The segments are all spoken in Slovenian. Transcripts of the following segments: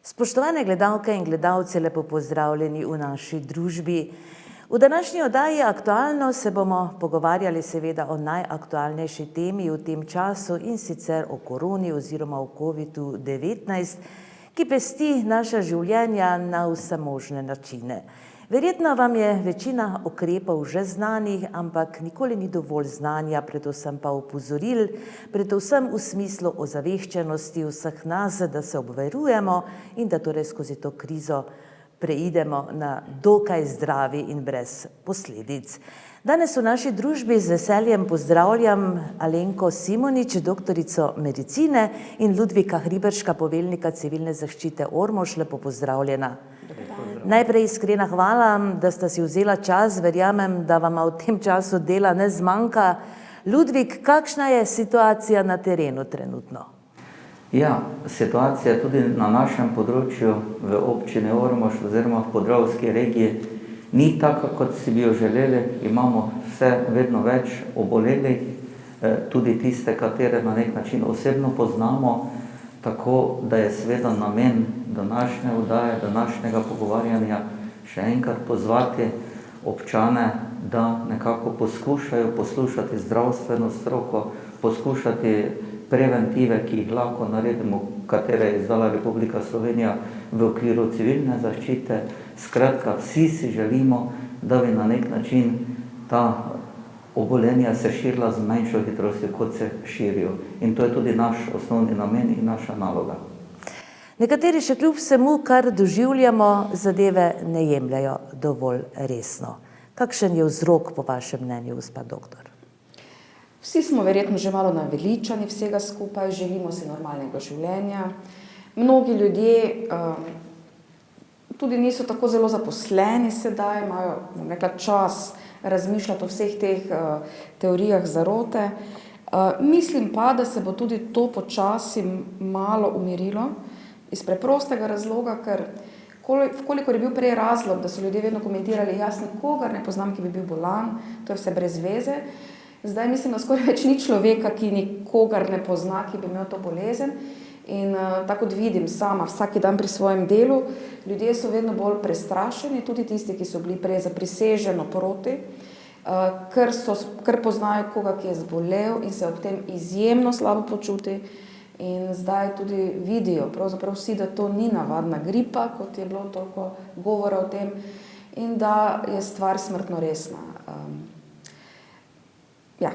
Spoštovane gledalke in gledalci, lepo pozdravljeni v naši družbi. V današnji oddaji Aktualno se bomo pogovarjali seveda o najaktualnejši temi v tem času, in sicer o koroni oziroma o COVID-19, ki pesti naša življenja na vse možne načine. Verjetno vam je večina ukrepov že znanih, ampak nikoli ni dovolj znanja, predvsem pa opozoril, predvsem v smislu ozaveščenosti vseh nas, da se obvarujemo in da torej skozi to krizo preidemo na dokaj zdravi in brez posledic. Danes v naši družbi z veseljem pozdravljam Alenko Simonič, doktorico medicine, in Ludvika Hriberška, poveljnika civilne zaščite Ormož. Lepo pozdravljena. Najprej iskrena hvala, da sta si vzela čas, verjamem, da vama v tem času dela ne zmanjka. Ludvik, kakšna je situacija na terenu trenutno? Ja, situacija tudi na našem področju v občini Ormož oziroma v Podravski regiji ni taka, kot si bi jo želeli. Imamo vedno več obolelih, tudi tiste, katere na nek način osebno poznamo, tako da je seveda namen današnje oddaje, današnjega pogovarjanja še enkrat pozvati občane, da nekako poskušajo poslušati zdravstveno stroko, poskušati preventive, ki jih lahko naredimo, katere je izdala Republika Slovenija v okviru civilne zaščite. Skratka, vsi si želimo, da bi na nek način ta obolenja se širila z manjšo hitrostjo, kot se širijo. In to je tudi naš osnovni namen in naša naloga. Nekateri še kljub vsemu, kar doživljamo, zadeve ne jemljajo dovolj resno. Kakšen je vzrok po vašem mnenju, gospa doktor? Vsi smo verjetno že malo naveličani vsega skupaj, želimo si normalnega življenja. Mnogi ljudje tudi niso tako zelo zaposleni sedaj, imajo, bom rekla, čas razmišljati o vseh teh teorijah zarote. Mislim pa, da se bo tudi to počasi malo umirilo, iz preprostega razloga, ker kolikor je bil prej razlog, da so ljudje vedno komentirali, jaz nikogar ne poznam, ki bi bil bolan, to je vse brez veze. Zdaj mislim, da skoraj več ni človeka, ki nikogar ne pozna, ki bi imel to bolezen. In tako kot vidim sama vsak dan pri svojem delu, ljudje so vedno bolj prestrašeni, tudi tisti, ki so bili prej zapriseženo proti, ker poznajo koga, ki je zbolel in se ob tem izjemno slabo počuti. In zdaj tudi vidijo, pravzaprav vsi, da to ni navadna gripa, kot je bilo toliko govora o tem, in da je stvar smrtno resna. Ja.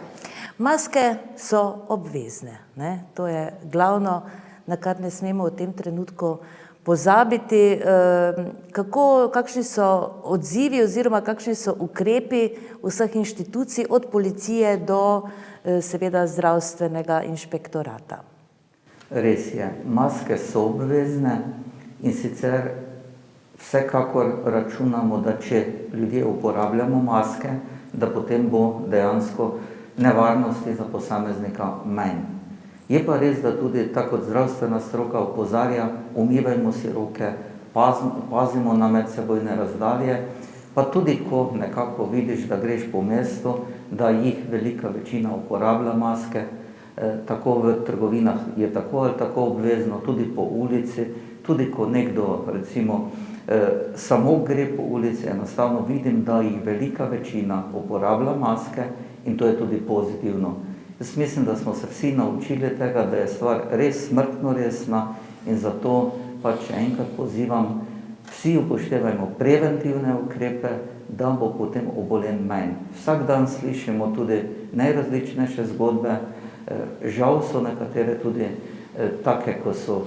Maske so obvezne, ne? To je glavno, na kar ne smemo v tem trenutku pozabiti. Kakšni so odzivi oziroma kakšni so ukrepi vseh inštitucij, od policije do seveda zdravstvenega inšpektorata? Res je, maske so obvezne in sicer vsekakor računamo, da če ljudje uporabljamo maske, da potem bo dejansko nevarnosti za posameznika manj. Je pa res, da tudi tako kot zdravstvena stroka opozarja, umivajmo si roke, pazimo na medsebojne razdalje, pa tudi ko nekako vidiš, da greš po mestu, da jih velika večina uporablja maske, tako v trgovinah je tako ali tako obvezno, tudi po ulici, tudi ko nekdo recimo samo gre po ulici, enostavno vidim, da jih velika večina uporablja maske in to je tudi pozitivno. Jaz mislim, da smo se vsi naučili tega, da je stvar res smrtno resna in zato pač enkrat pozivam, vsi upoštevajmo preventivne ukrepe, da bo potem obolen manj. Vsak dan slišimo tudi najrazličnejše zgodbe, žal so nekatere tudi take, ko so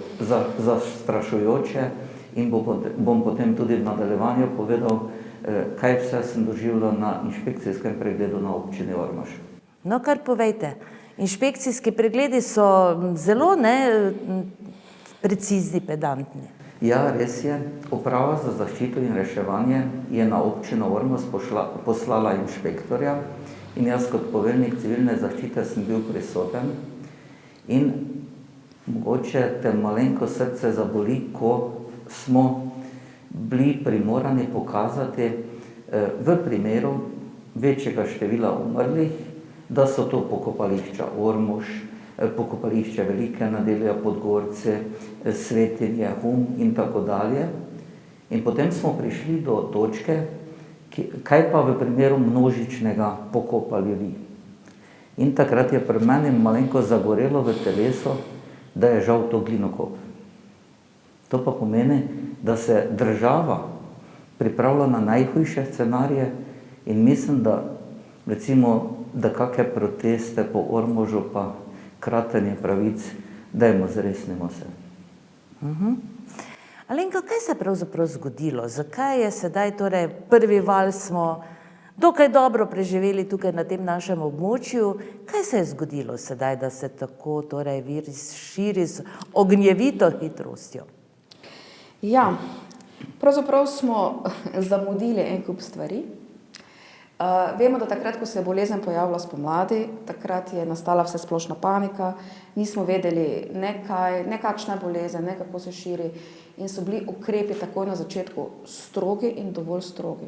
zastrašujoče, in bom potem tudi v nadaljevanju povedal, kaj vse sem doživljal na inšpekcijskem pregledu na občini Ormož. No, kar povejte. Inšpekcijski pregledi so zelo precizni, pedantni. Ja, res je. Uprava za zaščito in reševanje je na občino Ormož poslala inšpektorja in jaz kot poveljnik civilne zaščite sem bil prisoten. In mogoče te malenko srce zaboli, ko smo bili primorani pokazati v primeru večjega števila umrlih, da so to pokopališča Ormož, pokopališče Velike Nedelje, Podgorce, Svetinje, Hum in tako dalje. In potem smo prišli do točke, kaj pa v primeru množičnega pokopa ljudi. In takrat je pri meni malenko zagorelo v telesu, da je žal to glinokop. To pa pomeni, da se država pripravlja na najhujše scenarije in mislim, da recimo, da kakšne proteste po Ormožu pa kratenje pravic, dajmo zresnimo se. Alenka, kaj se je pravzaprav zgodilo? Zakaj je sedaj, torej prvi val smo dokaj dobro preživeli tukaj na tem našem območju? Kaj se je zgodilo sedaj, da se tako torej virus širi z ognjevito hitrostjo? Ja, pravzaprav smo zamudili en kup stvari. Vemo, da takrat, ko se je bolezen pojavila spomladi, takrat je nastala vsesplošna panika, nismo vedeli ne kakšna je bolezen, ne kako se širi in so bili ukrepi takoj na začetku strogi in dovolj strogi.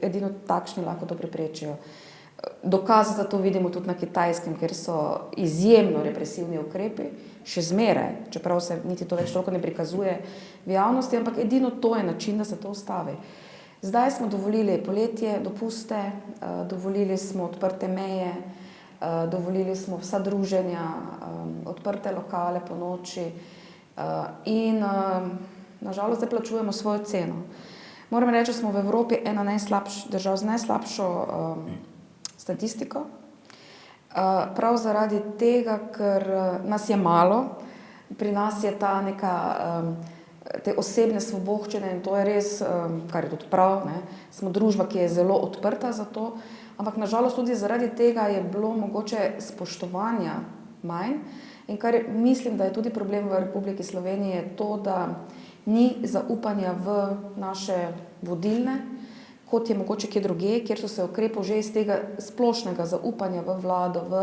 Edino takšni lahko to preprečijo. Dokaz za to vidimo tudi na Kitajskem, kjer so izjemno represivni ukrepi, še zmeraj, čeprav se niti to več toliko ne prikazuje v javnosti, ampak edino to je način, da se to ustavi. Zdaj smo dovolili poletje, dopuste, dovolili smo odprte meje, dovolili smo vsa druženja, odprte lokale po noči in nažalost zdaj plačujemo svojo ceno. Moram reči, da smo v Evropi ena držav z najslabšo statistiko. Prav zaradi tega, ker nas je malo, pri nas je ta neka te osebne svoboščine in to je res, kar je tudi prav, ne. Smo družba, ki je zelo odprta za to, ampak nažalost tudi zaradi tega je bilo mogoče spoštovanja manj in kar mislim, da je tudi problem v Republiki Sloveniji, je to, da ni zaupanja v naše vodilne, kot je mogoče kje drugje, kjer so se ukrepov že iz tega splošnega zaupanja v vlado, v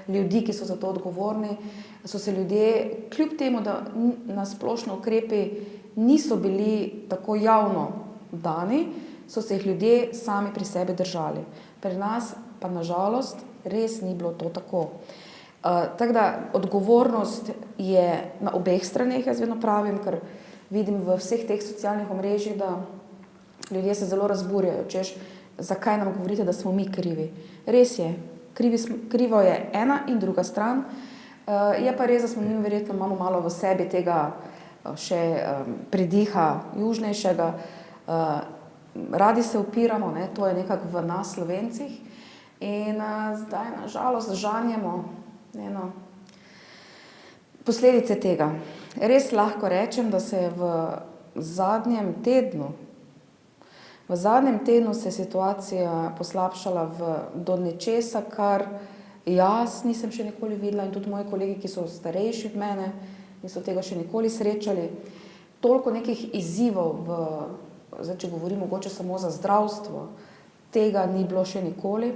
ljudi, ki so za to odgovorni, so se ljudje, kljub temu, da na splošno ukrepi niso bili tako javno dani, so se jih ljudje sami pri sebi držali. Pri nas pa nažalost res ni bilo to tako. Tako da odgovornost je na obeh straneh, jaz vedno pravim, ker vidim v vseh teh socialnih omrežjih, da ljudje se zelo razburjajo, češ, zakaj nam govorite, da smo mi krivi. Res je, krivo je ena in druga stran, je pa res, da smo mi verjetno imamo malo v sebi tega še pridiha južnejšega, radi se upiramo, ne, to je nekako v nas Slovencih in zdaj nažalost žanjemo posledice tega. Res lahko rečem, da se je v zadnjem tednu se je situacija poslabšala do nečesa, kar jaz nisem še nikoli videla in tudi moji kolegi, ki so starejši od mene, niso tega še nikoli srečali. Toliko nekih izzivov, zdaj če govorim mogoče samo za zdravstvo, tega ni bilo še nikoli.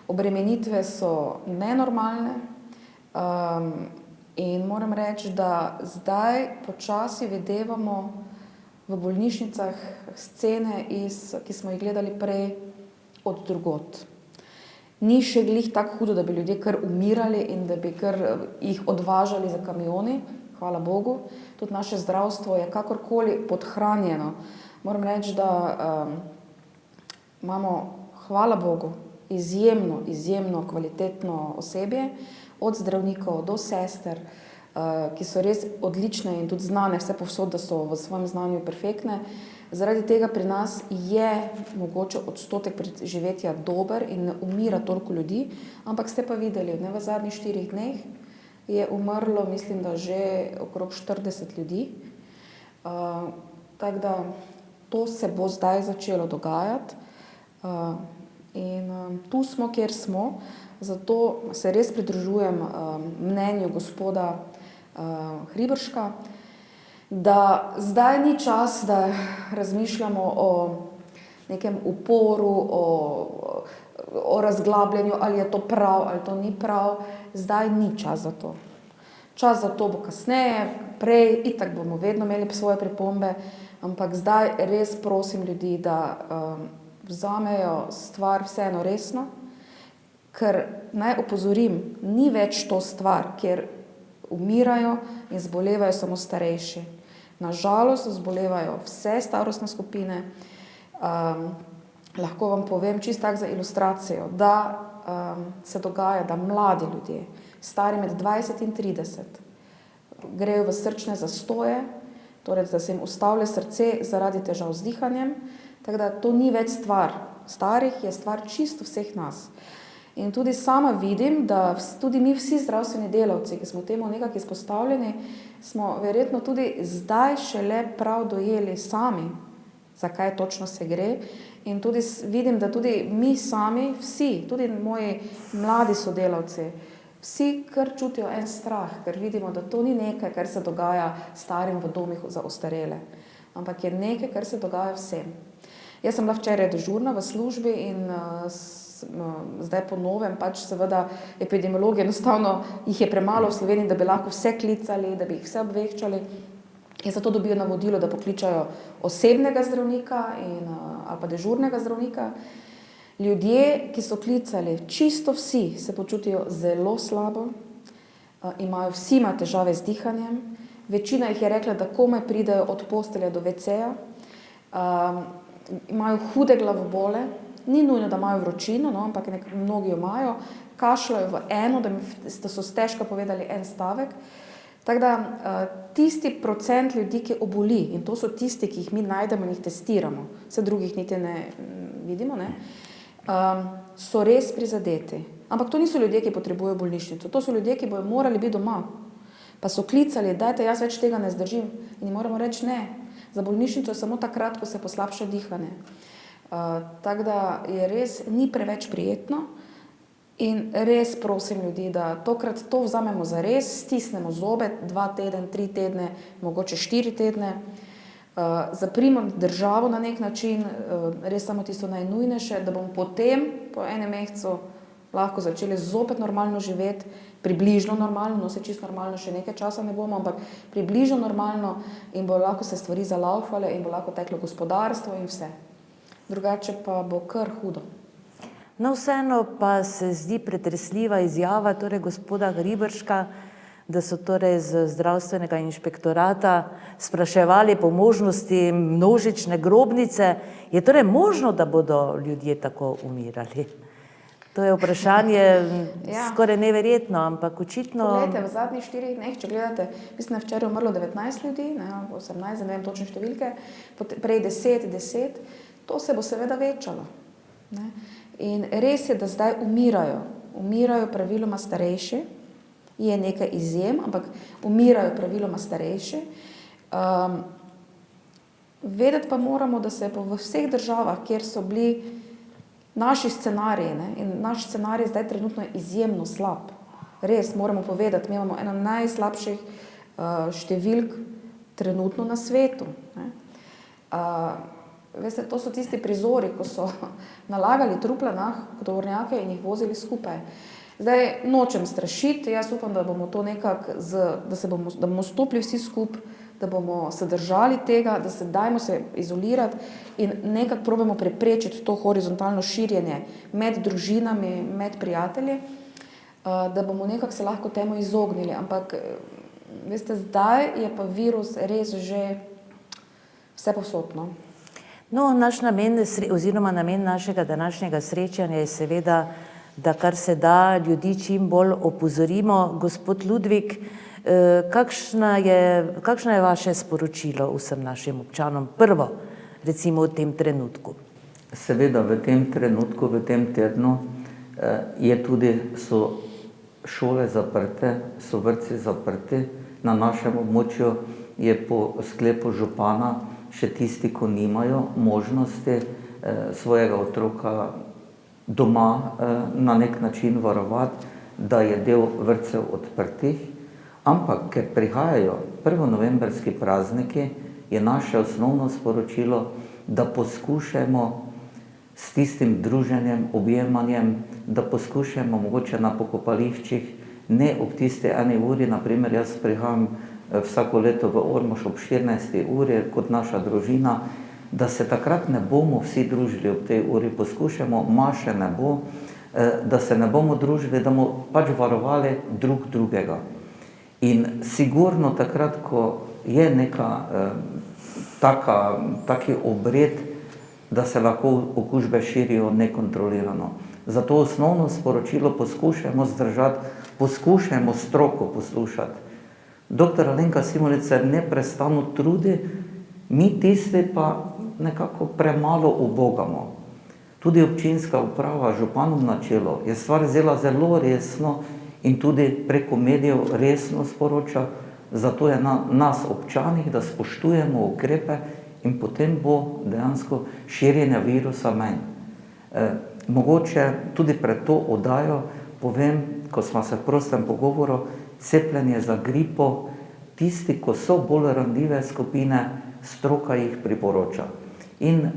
Obremenitve so nenormalne in moram reči, da zdaj počasi videvamo v bolnišnicah scene, ki smo jih gledali prej od drugod. Ni še glih tako hudo, da bi ljudje kar umirali in da bi kar jih odvažali za kamioni, hvala Bogu. Tudi naše zdravstvo je kakorkoli podhranjeno. Moram reči, da imamo, hvala Bogu, izjemno kvalitetno osebje, od zdravnikov do sester, ki so res odlične in tudi znane vse povsod, da so v svojem znanju perfektne. Zaradi tega pri nas je mogoče odstotek preživetja dober in ne umira toliko ljudi, ampak ste pa videli, ne, v zadnjih 4 dneh je umrlo, mislim, da že okrog 40 ljudi. Tako da to se bo zdaj začelo dogajati in tu smo, kjer smo, zato se res pridružujem mnenju gospoda Hriberška, da zdaj ni čas, da razmišljamo o nekem uporu, o razglabljanju, ali je to prav, ali to ni prav. Zdaj ni čas za to. Čas za to bo kasneje, prej, itak bomo vedno imeli svoje pripombe, ampak zdaj res prosim ljudi, da vzamejo stvar vseeno resno, ker naj opozorim, ni več to stvar, kjer umirajo in zbolevajo samo starejši. Nažalost zbolevajo vse starostne skupine. Lahko vam povem čisto tako za ilustracijo, da se dogaja, da mladi ljudje, stari med 20 in 30, grejo v srčne zastoje, torej da se jim ustavlja srce zaradi težav z dihanjem, tako da to ni več stvar starih, je stvar čisto vseh nas. In tudi sama vidim, da tudi mi vsi zdravstveni delavci, ki smo temu nekako izpostavljeni, smo verjetno tudi zdaj šele prav dojeli sami, zakaj točno se gre. In tudi vidim, da tudi mi sami, vsi, tudi moji mladi sodelavci, vsi kar čutijo en strah, ker vidimo, da to ni nekaj, kar se dogaja starim v domih za ostarele, ampak je nekaj, kar se dogaja vsem. Jaz sem bila včeraj dežurna v službi in zdaj po novem pač seveda epidemiologi enostavno jih je premalo v Sloveniji, da bi lahko vse klicali, da bi jih vse obveščali. In zato dobijo navodilo, da pokličajo osebnega zdravnika ali pa dežurnega zdravnika. Ljudje, ki so klicali, čisto vsi se počutijo zelo slabo, vsi imajo težave z dihanjem. Večina jih je rekla, da komaj pridejo od postelja do WC-ja. Imajo hude glavobole, ni nujno, da imajo vročino, no, ampak mnogi jo imajo, kašljajo v eno, da so stežka povedali en stavek. Tako da tisti procent ljudi, ki oboli, in to so tisti, ki jih mi najdemo in jih testiramo, vse drugih niti ne vidimo, ne, so res prizadeti. Ampak to niso ljudje, ki potrebujejo bolnišnico, to so ljudje, ki bojo morali biti doma. Pa so klicali, dajte, jaz več tega ne zdržim. In moramo reči ne, za bolnišnico je samo takrat, ko se poslabša dihanje. Tako da je res, ni preveč prijetno in res prosim ljudi, da tokrat to vzamemo za res, stisnemo zobe 2 tedne, 3 tedne, mogoče 4 tedne, zaprimo državo na nek način, res samo tisto najnujnejše, da bomo potem po enem mesecu lahko začeli zopet normalno živeti, približno normalno, no se čisto normalno še nekaj časa ne bomo, ampak približno normalno in bo lahko se stvari zalaufale in bo lahko teklo gospodarstvo in vse. Drugače pa bo kar hudo. No, vseeno pa se zdi pretresljiva izjava torej gospoda Hriberška, da so torej z zdravstvenega inšpektorata spraševali po možnosti množične grobnice. Je torej možno, da bodo ljudje tako umirali? To je vprašanje skoraj neverjetno, ampak očitno... Poglejte, v zadnjih 4 dneh, če gledate, mislim, da včeraj umrlo 19 ljudi, 18, ne vem točne številke, prej 10, to se bo seveda večalo. Ne? In res je, da zdaj umirajo praviloma starejši, je nekaj izjem, ampak umirajo praviloma starejši. Vedeti pa moramo, da se je v vseh državah, kjer so bili naši scenariji, ne, in naš scenarij zdaj trenutno je izjemno slab. Res, moramo povedati, mi imamo eno najslabših številk trenutno na svetu. Ne. Veste, to so tisti prizori, ko so nalagali trupla na tovornjake in jih vozili skupaj. Zdaj nočem strašiti, jaz upam, da bomo to nekako, da bomo stopili vsi skupaj, da bomo se držali tega, da se dajmo se izolirati in nekako probamo preprečiti to horizontalno širjenje med družinami, med prijatelji, da bomo nekako se lahko temu izognili. Ampak, veste, zdaj je pa virus res že vse povsod, no. No, naš namen oziroma namen našega današnjega srečanja je seveda, da kar se da ljudi čim bolj opozorimo. Gospod Ludvik, kakšno je vaše sporočilo vsem našim občanom prvo, recimo v tem trenutku? Seveda v tem trenutku, v tem tednu so šole zaprte, so vrtci zaprti. Na našem območju je po sklepu župana še tisti, ko nimajo možnosti svojega otroka doma na nek način varovati, da je del vrtcev odprtih. Ampak, ker prihajajo prvonovemberski prazniki, je naše osnovno sporočilo, da poskušamo s tistim druženjem, objemanjem, da poskušamo mogoče na pokopališčih, ne ob tisti 1 uri, naprimer jaz prihajam vsako leto v Ormož ob 14. uri kot naša družina, da se takrat ne bomo vsi družili ob tej uri, poskušamo, maše ne bo, da se ne bomo družili, da bomo pač varovali drug drugega. In sigurno takrat, ko je neka taki obred, da se lahko okužbe širijo nekontrolirano. Zato osnovno sporočilo poskušajmo zdržati, poskušajmo stroko poslušati. Dr. Alenka Simolič se neprestano trudi, mi tisti pa nekako premalo ubogamo. Tudi občinska uprava, županom na čelo, je stvar vzela zelo resno in tudi preko medijev resno sporoča, zato je na nas občanih, da spoštujemo ukrepe in potem bo dejansko širjenja virusa manj. Mogoče tudi pred to oddajo povem, ko smo se v prostem pogovoru, cepljenje za gripo, tisti, ko so bolj ranljive skupine, stroka jih priporoča. In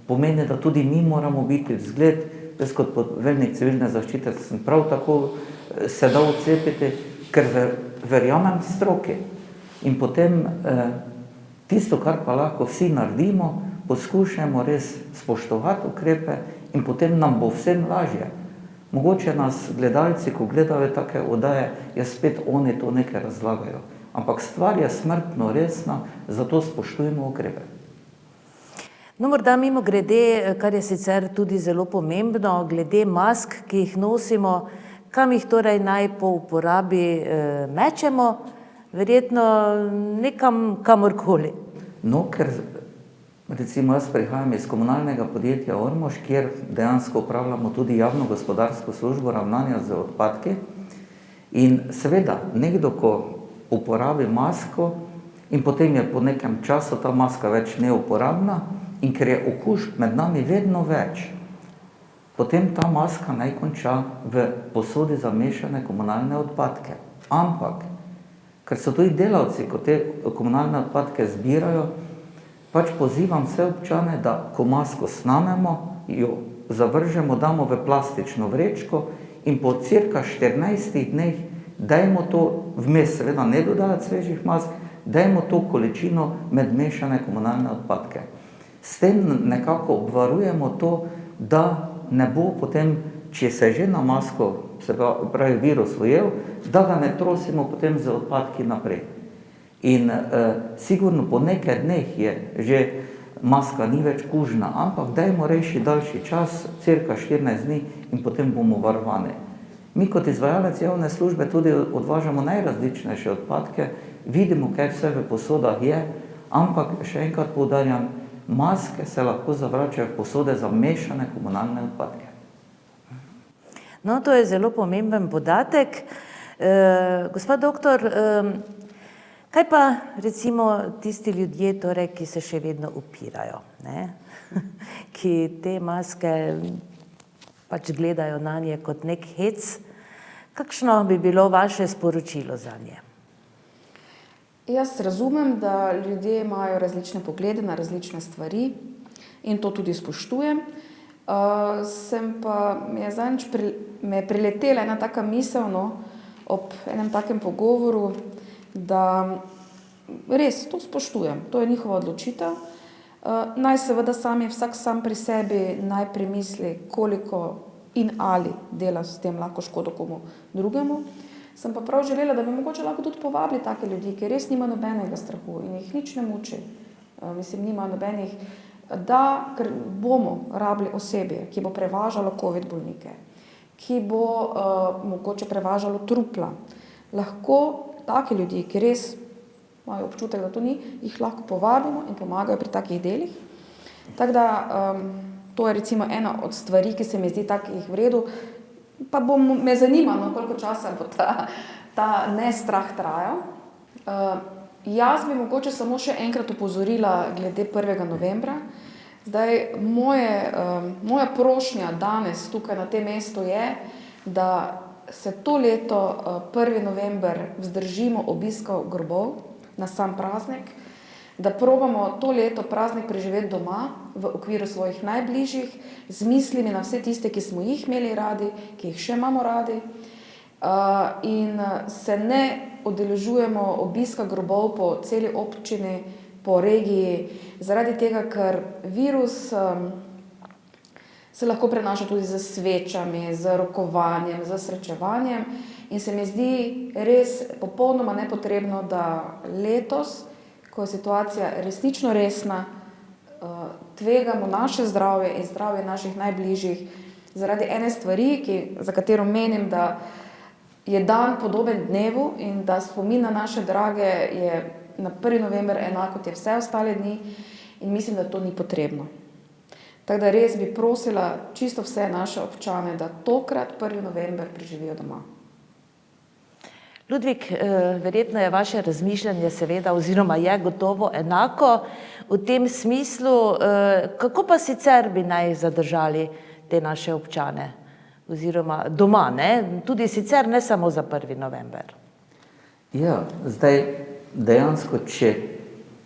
pomeni, da tudi mi moramo biti vzgled, jaz kot poveljnik civilne zaščite sem prav tako se dal cepiti, ker verjamem stroki. In potem tisto, kar pa lahko vsi naredimo, poskušajmo res spoštovati ukrepe in potem nam bo vsem lažje. Mogoče nas gledalci, ko gledajo take oddaje, je spet oni to nekaj razlagajo. Ampak stvar je smrtno resna, zato spoštujemo ukrepe. No, morda mimo grede, kar je sicer tudi zelo pomembno, glede mask, ki jih nosimo, kam jih torej naj po uporabi mečemo, verjetno nekam kamorkoli. No, ker recimo jaz prihajam iz komunalnega podjetja Ormož, kjer dejansko upravljamo tudi javno gospodarsko službo ravnanja z odpadki. In seveda, nekdo, ko uporabi masko in potem je po nekem času ta maska več neuporabna in ker je okužb med nami vedno več, potem ta maska naj konča v posodi za mešane komunalne odpadke. Ampak, ker so tudi delavci, ko te komunalne odpadke zbirajo, pač pozivam vse občane, da ko masko snamemo, jo zavržemo, damo v plastično vrečko in po cirka 14 dneh dajmo to, vmes seveda ne dodajati svežih mask, dajmo to količino med mešane komunalne odpadke. S tem nekako obvarujemo to, da ne bo potem, če se že na masko, se pravi virus ujel, da ga ne trosimo potem z odpadki naprej. In sigurno po nekaj dneh je že maska ni več kužna, ampak dajmo reči daljši čas, cirka 14 dni in potem bomo varovani. Mi kot izvajalec javne službe tudi odvažamo najrazličnejše odpadke, vidimo, kaj vse v posodah je, ampak še enkrat poudarjam, maske se lahko zavračajo v posode za mešane komunalne odpadke. No, to je zelo pomemben podatek. Gospod doktor, kaj pa recimo tisti ljudje, torej, ki se še vedno upirajo, ne? Ki te maske pač gledajo na nje kot nek hec? Kakšno bi bilo vaše sporočilo za nje? Jaz razumem, da ljudje imajo različne poglede na različne stvari in to tudi spoštujem. Me je priletela ena taka misel, no, ob enem takem pogovoru, da res to spoštujem, to je njihova odločitev. Naj seveda vsak sam pri sebi naj premisli, koliko in ali dela s tem lahko škodo komu drugemu. Sem pa prav želela, da bi mogoče lahko tudi povabili take ljudi, ki res nima nobenega strahu in jih nič ne muči. Nima nobenih, ker bomo rabili osebje, ki bo prevažalo COVID bolnike, ki bo mogoče prevažalo trupla. Lahko taki ljudi, ki res imajo občutek, da to ni, jih lahko povabimo in pomagajo pri takih delih. Tako da to je recimo ena od stvari, ki se mi zdi takih v redu. Pa me zanima, no, koliko časa bo ta nestrah trajal. Jaz bi mogoče samo še enkrat opozorila glede 1. novembra. Zdaj, moja prošnja danes tukaj na tem mestu je, da se to leto 1. november vzdržimo obiskov grobov na sam praznik, da probamo to leto praznik preživeti doma v okviru svojih najbližjih, z mislimi na vse tiste, ki smo jih imeli radi, ki jih še imamo radi, in se ne udeležujemo obiska grobov po celi občini, po regiji, zaradi tega, ker virus se lahko prenaša tudi z svečami, z rokovanjem, z srečevanjem In se mi zdi res popolnoma nepotrebno, da letos, ko je situacija resnično resna, tvegamo naše zdravje in zdravje naših najbližjih zaradi ene stvari, za katero menim, da je dan podoben dnevu in da spomin na naše drage je na 1. november enako kot je vse ostale dni in mislim, da to ni potrebno. Tako da res bi prosila čisto vse naše občane, da tokrat 1. november preživijo doma. Ludvik, verjetno je vaše razmišljanje seveda oziroma je gotovo enako v tem smislu, kako pa sicer bi naj zadržali te naše občane oziroma doma, ne? Tudi sicer ne samo za 1. november. Ja, zdaj dejansko,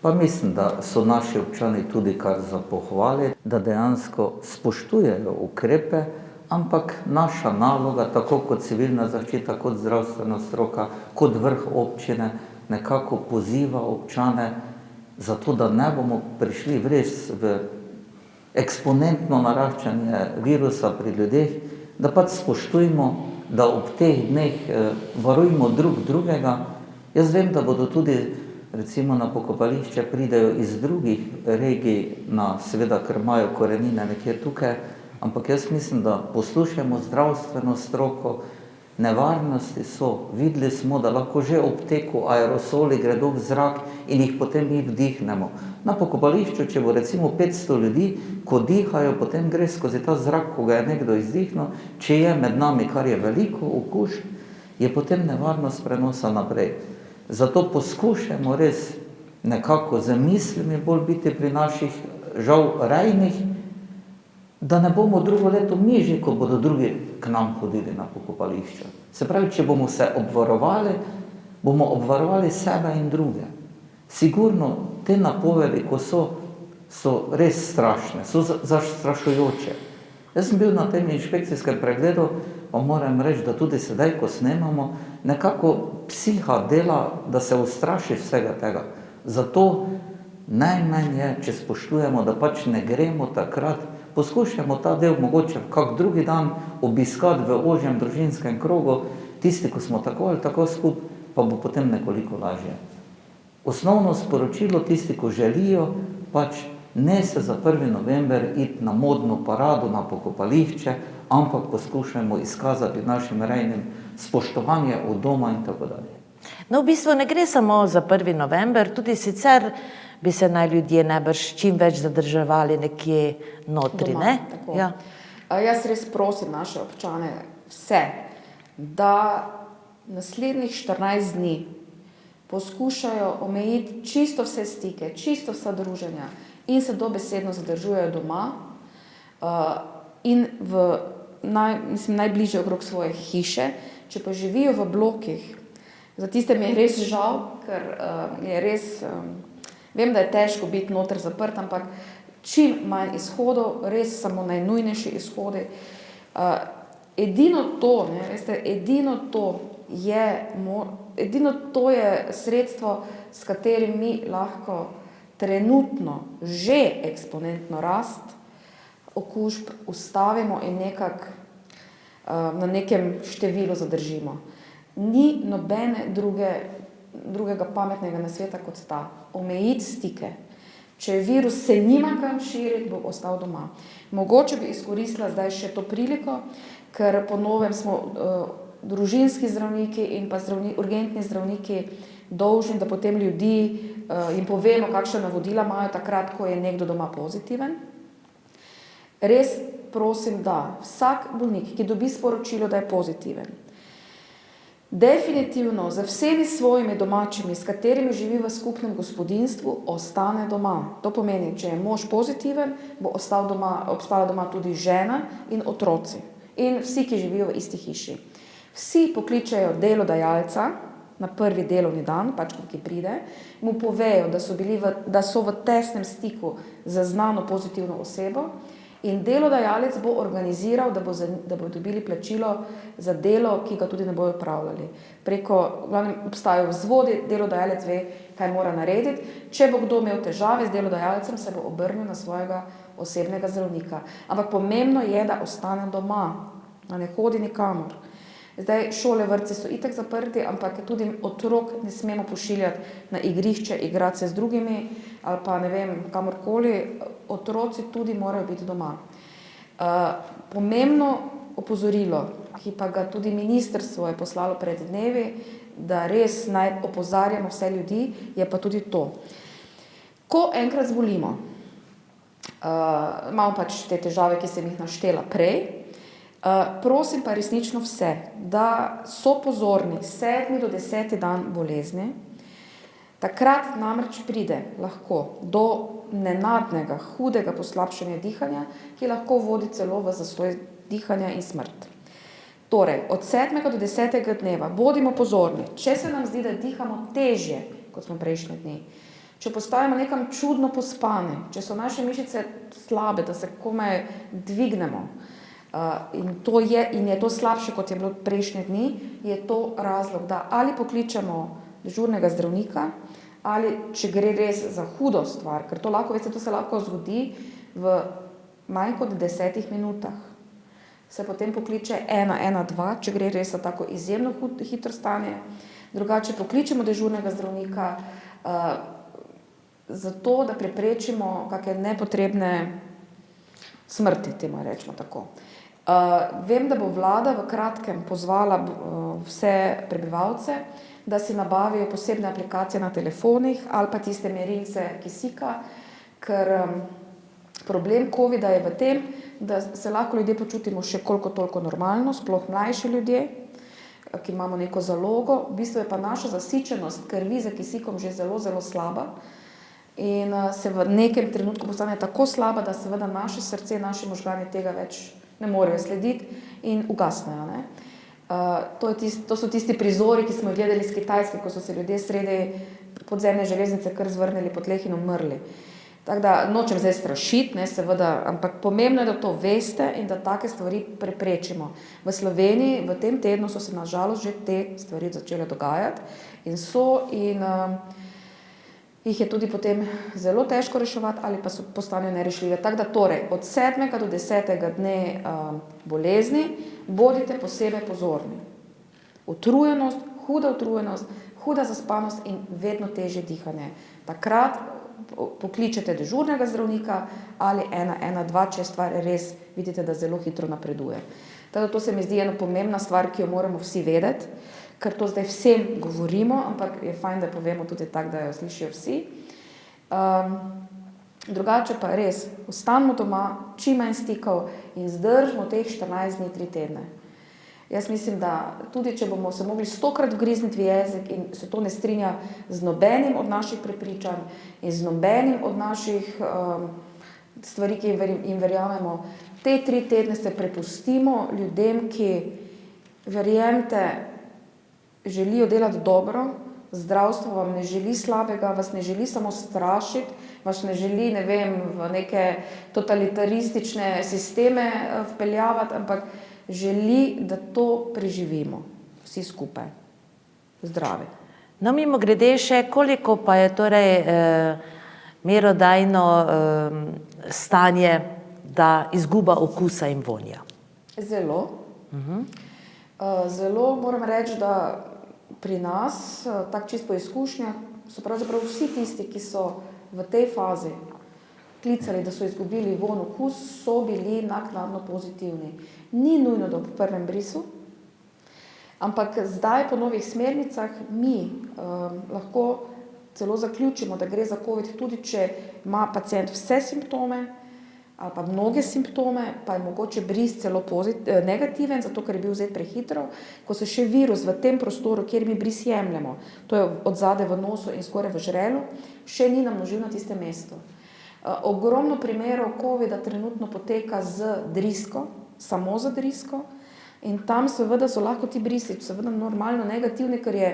pa mislim, da so naši občani tudi kar za pohvali, da dejansko spoštujejo ukrepe, ampak naša naloga, tako kot civilna zaščita, kot zdravstvena stroka, kot vrh občine, nekako poziva občane, zato da ne bomo prišli v eksponentno naraščanje virusa pri ljudeh, da pač spoštujmo, da ob teh dneh varujmo drug drugega. Jaz vem, da bodo tudi recimo na pokopališče pridejo iz drugih regij, seveda, ker imajo korenine nekje tukaj, ampak jaz mislim, da poslušamo zdravstveno stroko, nevarnosti so. Videli smo, da lahko že ob teku aerosoli gredo v zrak in jih potem mi vdihnemo. Na pokopališču, če bo recimo 500 ljudi, ko dihajo, potem gre skozi ta zrak, ko ga je nekdo izdihnil, če je med nami, kar je veliko okužb, je potem nevarnost prenosa naprej. Zato poskušajmo res nekako z mislimi bolj biti pri naših žal rejnih, da ne bomo drugo leto mi že, ko bodo drugi k nam hodili na pokopališča. Se pravi, če bomo se obvarovali, bomo obvarovali sebe in druge. Sigurno te napovedi, ko so res strašne, so zastrašujoče. Jaz sem bil na tem inšpekcijskem pregledu, pa moram reči, da tudi sedaj, ko snemamo, nekako psiha dela, da se ustraši vsega tega. Zato najmanj je, če spoštujemo, da pač ne gremo takrat, poskušajmo ta del mogoče kak drugi dan obiskati v ožjem družinskem krogu, tisti, ko smo tako ali tako skupaj, pa bo potem nekoliko lažje. Osnovno sporočilo, tisti, ko želijo, pač ne se za 1. november iti na modno parado, na pokopališče, ampak poskušajmo izkazati našim rejnim spoštovanje od doma in tako dalje. No, v bistvu ne gre samo za 1. november, tudi sicer bi se naj ljudje najbrž čim več zadrževali nekje notri, Doma, ne? tako. Ja. Jaz res prosim naše občane vse, da naslednjih 14 dni poskušajo omejiti čisto vse stike, čisto vsa druženja in se dobesedno zadržujejo doma in najbližje okrog svoje hiše. Če pa živijo v blokih, za tiste mi je res žal, ker je res, vem, da je težko biti noter zaprt, ampak čim manj izhodov, res samo najnujnejši izhodi. Edino to je sredstvo, s katerim mi lahko trenutno že eksponentno rast okužb ustavimo in nekako na nekem številu zadržimo. Ni nobene drugega pametnega nasveta kot ta. Omejiti stike. Če virus se nima kam širiti, bo ostal doma. Mogoče bi izkoristila zdaj še to priliko, ker po novem smo družinski zdravniki in pa urgentni zdravniki dolžni, da potem ljudi jim povemo, kakšna navodila imajo takrat, ko je nekdo doma pozitiven. Res prosim, da vsak bolnik, ki dobi sporočilo, da je pozitiven, definitivno za vsemi svojimi domačimi, s katerimi živi v skupnem gospodinjstvu, ostane doma. To pomeni, če je mož pozitiven, bo ostala doma tudi žena in otroci. In vsi, ki živijo v isti hiši. Vsi pokličejo delodajalca na prvi delovni dan, pač ki pride, mu povejo, da so v tesnem stiku z znano pozitivno osebo in delodajalec bo organiziral, da bo dobili plačilo za delo, ki ga tudi ne bojo opravljali. Obstajajo vzvodi, delodajalec ve, kaj mora narediti. Če bo kdo imel težave z delodajalcem, se bo obrnil na svojega osebnega zdravnika. Ampak pomembno je, da ostane doma, da ne hodi nikamor. Zdaj, šole, vrtci so itak zaprti, ampak tudi otrok ne smemo pošiljati na igrišče, igrati se z drugimi ali pa ne vem, kamorkoli. Otroci tudi morajo biti doma. Pomembno opozorilo, ki pa ga tudi ministrstvo je poslalo pred dnevi, da res naj opozarjamo vse ljudi, je pa tudi to. Ko enkrat zbolimo, imamo pač te težave, ki sem jih naštela prej, prosim pa resnično vse, da so pozorni 7. do 10. dan bolezni. Takrat namreč pride lahko do nenadnega, hudega poslabšanja dihanja, ki lahko vodi celo v zastoj dihanja in smrt. Torej, od 7. do 10. dneva bodimo pozorni, če se nam zdi, da dihamo težje, kot smo prejšnje dni, če postajamo nekam čudno pospani, če so naše mišice slabe, da se komaj dvignemo, in je to slabše, kot je bilo prejšnje dni, je to razlog, da ali pokličemo dežurnega zdravnika, ali če gre res za hudo stvar, ker to lahko, veste, to se lahko zgodi v manj kot 10 minutah. Se potem pokliče 112, če gre res za tako izjemno hitro stanje. Drugače pokličemo dežurnega zdravnika, zato, da preprečimo kakšne nepotrebne smrti, temu rečemo tako. Vem, da bo vlada v kratkem pozvala vse prebivalce, da si nabavijo posebne aplikacije na telefonih ali pa tiste merilce kisika, ker problem covida je v tem, da se lahko ljudje počutimo še koliko toliko normalno, sploh mlajši ljudje, ki imamo neko zalogo. V bistvu je pa naša zasičenost krvi za kisikom že zelo, zelo slaba in se v nekem trenutku postane tako slaba, da seveda naše srce, naši možgani tega več ne morejo slediti in ugasnejo. Ne? To so tisti prizori, ki smo jih gledali iz Kitajske, ko so se ljudje sredi podzemne železnice kar zvrnili po tleh in umrli. Tako da nočem zdaj strašiti, ne, seveda, ampak pomembno je, da to veste in da take stvari preprečimo. V Sloveniji v tem tednu so se nažalost že te stvari začele dogajati in jih je tudi potem zelo težko reševati ali pa so postanejo nerešljive. Tako da torej od 7. do 10. dne bolezni bodite posebej pozorni. Utrujenost, huda zaspanost in vedno težje dihanje. Takrat pokličete dežurnega zdravnika ali 112, če stvar res vidite, da zelo hitro napreduje. Tako da to se mi zdi ena pomembna stvar, ki jo moramo vsi vedeti, ker to zdaj vsem govorimo, ampak je fajn, da povemo tudi tako, da jo slišijo vsi. Drugače pa res, ostanimo doma, čim manj stikov in zdržimo teh 14 dni, 3 tedne. Jaz mislim, da tudi če bomo se mogli 100-krat vgrizniti v jezik in se to ne strinja z nobenim od naših prepričanj in z nobenim od naših stvari, ki jim verjamemo, te 3 tedne se prepustimo ljudem, ki, verjemite, želijo delati dobro, zdravstvo vam ne želi slabega, vas ne želi samo strašiti, vas ne želi, ne vem, v neke totalitaristične sisteme vpeljavati, ampak želi, da to preživimo vsi skupaj. Zdravi. No, mimogrede še, koliko pa je torej merodajno stanje, da izguba okusa in vonja? Zelo. Zelo moram reči, da pri nas, tako čisto po izkušnjah, so pravzaprav vsi tisti, ki so v tej fazi klicali, da so izgubili von, okus, so bili naknadno pozitivni. Ni nujno, da po prvem brisu, ampak zdaj po novih smernicah mi lahko celo zaključimo, da gre za COVID, tudi če ima pacient vse simptome ali pa mnoge simptome, pa je mogoče bris celo negativen, zato ker je bil vzet prehitro, ko se še virus v tem prostoru, kjer mi bris jemljemo, to je od zadaj v nosu in skoraj v žrelu, še ni namnožil na tistem mestu. Ogromno primerov COVID-a trenutno poteka z drisko, samo z drisko, in tam seveda so lahko ti brisi seveda normalno negativni, ker je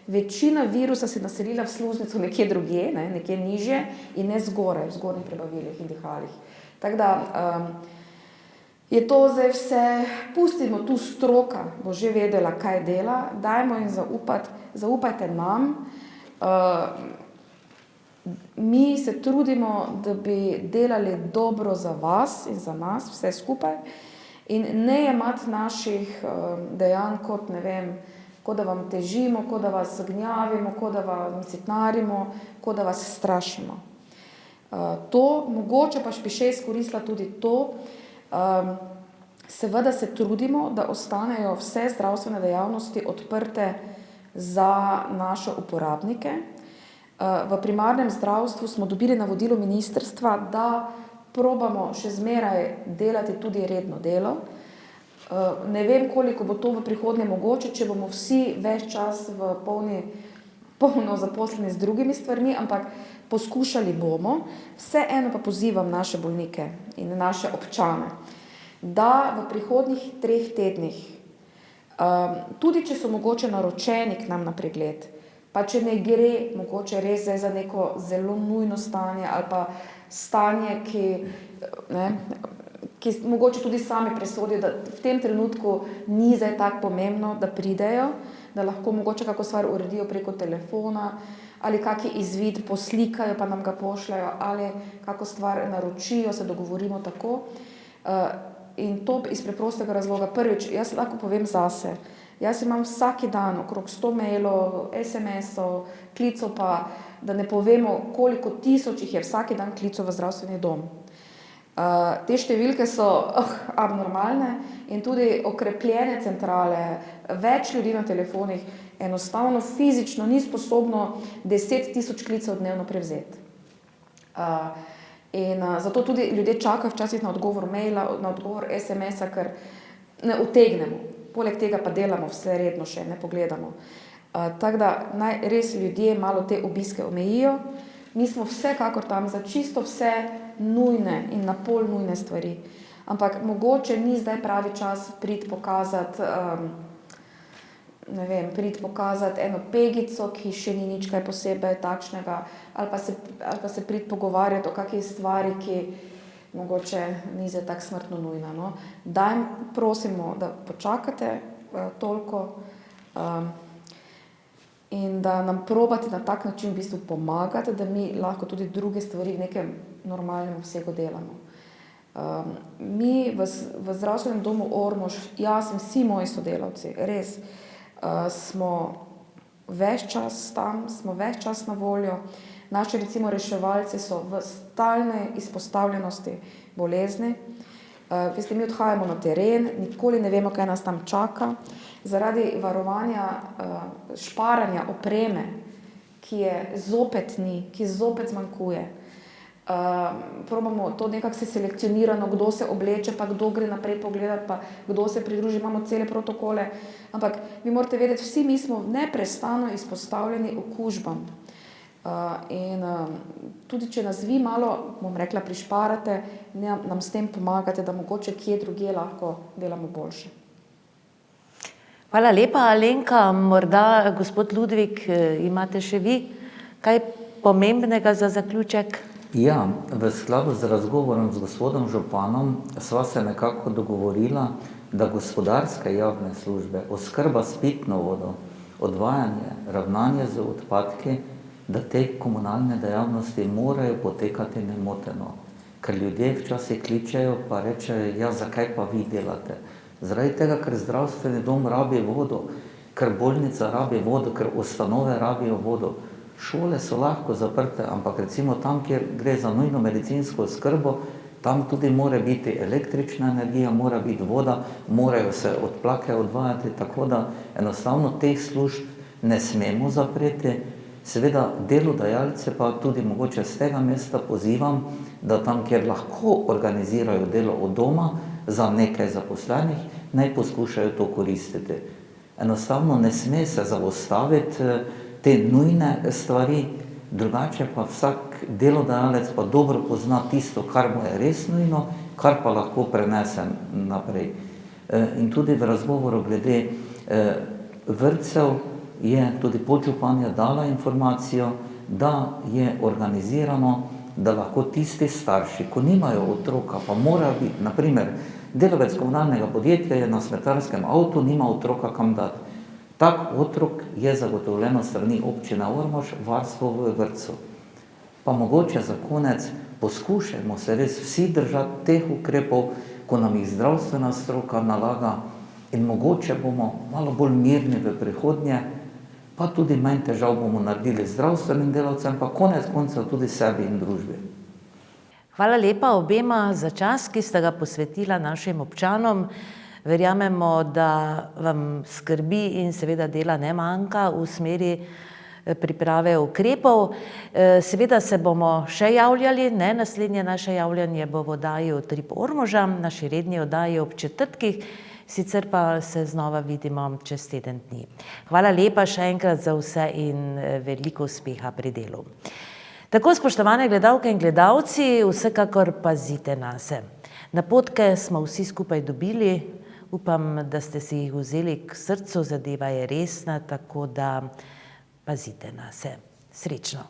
večina virusa se naselila v sluznico nekje drugje, nekje nižje in ne zgoraj, v zgornjih prebavilih in dihalih. Tako da je to zdaj vse, pustimo tu stroka, bo že vedela, kaj dela, dajmo jim zaupati, zaupajte nam. Mi se trudimo, da bi delali dobro za vas in za nas, vse skupaj. In ne jemati naših dejanj kot, ne vem, kot da vam težimo, kot da vas gnjavimo, kot da vam sitnarimo, kot da vas strašimo. To, mogoče pa bi še izkoristila tudi to, seveda se trudimo, da ostanejo vse zdravstvene dejavnosti odprte za naše uporabnike. V primarnem zdravstvu smo dobili navodilo ministrstva, da probamo še zmeraj delati tudi redno delo. Ne vem, koliko bo to v prihodnje mogoče, če bomo vsi ves čas v polno zaposleni z drugimi stvarmi, ampak poskušali bomo. Vseeno pa pozivam naše bolnike in naše občane, da v prihodnjih 3 tednih, tudi če so mogoče naročeni k nam na pregled, pa če ne gre mogoče res za neko zelo nujno stanje ali pa stanje, ki mogoče tudi sami presodijo, da v tem trenutku ni zdaj tako pomembno, da pridejo, da lahko mogoče kako stvar uredijo preko telefona ali kaki izvid poslikajo pa nam ga pošljajo ali kako stvar naročijo, se dogovorimo tako. In to iz preprostega razloga. Prvič, jaz lahko povem zase. Jaz imam vsak dan okrog 100 mailov, SMS-ov, klicov pa, da ne povemo, koliko tisoč jih je vsak dan klicov v zdravstveni dom. Te številke so abnormalne in tudi okrepljene centrale, več ljudi na telefonih, enostavno fizično ni sposobno 10 000 klicev dnevno prevzeti. In zato tudi ljudje čakajo včasih na odgovor maila, na odgovor SMS-a, ker ne utegnemo. Poleg tega pa delamo vse redno še, ne pogledamo. Tako da naj res ljudje malo te obiske omejijo. Mi smo vsekakor tam za čisto vse nujne in na pol nujne stvari. Ampak mogoče ni zdaj pravi čas priti pokazati, eno pegico, ki še ni nič kaj posebej takšnega, ali pa se priti pogovarjati o kakšni stvari, ki mogoče ni zdaj tako smrtno nujna. No. Daj, prosimo, da počakate toliko in da nam probate na tak način v bistvu pomagati, da mi lahko tudi druge stvari v nekem normalnem obsegu delamo. Mi v zdravstvenem domu Ormož, jaz in vsi moji sodelavci, res smo ves čas tam, smo ves čas na voljo. Naši recimo reševalci so v stalnej izpostavljenosti bolezni. Veste, mi odhajamo na teren, nikoli ne vemo, kaj nas tam čaka. Zaradi varovanja, šparanja opreme, ki je zopet ni, ki zopet zmanjkuje. Probamo to nekako se selekcionirano, kdo se obleče, pa kdo gre naprej pogledati, pa kdo se pridruži, imamo cele protokole. Ampak vi morate vedeti, vsi mi smo neprestano izpostavljeni okužbam. In tudi če nas vi malo, bom rekla, prišparate, nam s tem pomagate, da mogoče kje drugje lahko delamo boljše. Hvala lepa, Alenka. Morda, gospod Ludvik, imate še vi kaj pomembnega za zaključek? Ja, v skladu z razgovorom z gospodom županom sva se nekako dogovorila, da gospodarske javne službe, oskrba s pitno vodo, odvajanje, ravnanje z odpadki, da te komunalne dejavnosti morajo potekati nemoteno. Ker ljudje včasih kličejo pa rečejo, ja, zakaj pa vi delate? Zaradi tega, ker zdravstveni dom rabi vodo, ker bolnica rabi vodo, ker ustanove rabijo vodo. Šole so lahko zaprte, ampak recimo tam, kjer gre za nujno medicinsko oskrbo, tam tudi mora biti električna energija, mora biti voda, morajo se odplake odvajati, tako da enostavno teh služb ne smemo zapreti. Seveda delodajalce pa tudi mogoče z tega mesta pozivam, da tam, kjer lahko organizirajo delo od doma za nekaj zaposlenih, naj poskušajo to koristiti. Enostavno ne sme se zaustaviti te nujne stvari, drugače pa vsak delodajalec pa dobro pozna tisto, kar mu je res nujno, kar pa lahko prenese naprej. In tudi v razgovoru glede vrtcev je tudi podžupanja dala informacijo, da je organizirano, da lahko tisti starši, ko nimajo otroka, pa mora biti, naprimer, delavec komunalnega podjetja je na smetarskem avtu, nima otroka kam dati. Tak otrok je zagotovljeno strani občine Ormož varstvo v vrtcu. Pa mogoče za konec poskušajmo se res vsi držati teh ukrepov, ko nam jih zdravstvena stroka nalaga in mogoče bomo malo bolj mirni v prihodnje, pa tudi manj težav bomo naredili zdravstvenim delavcem, pa konec koncev tudi sebi in družbi. Hvala lepa obema za čas, ki sta ga posvetila našim občanom. Verjamemo, da vam skrbi in seveda dela ne manjka v smeri priprave ukrepov. Seveda se bomo še javljali, naslednje naše javljanje bo v oddaji Utrip Ormoža, naši redni oddaji ob četrtkih, sicer pa se znova vidimo čez teden dni. Hvala lepa še enkrat za vse in veliko uspeha pri delu. Tako, spoštovane gledalke in gledalci, vsekakor pazite nase. Napotke smo vsi skupaj dobili, upam, da ste si jih vzeli k srcu, zadeva je resna, tako da pazite nase. Srečno!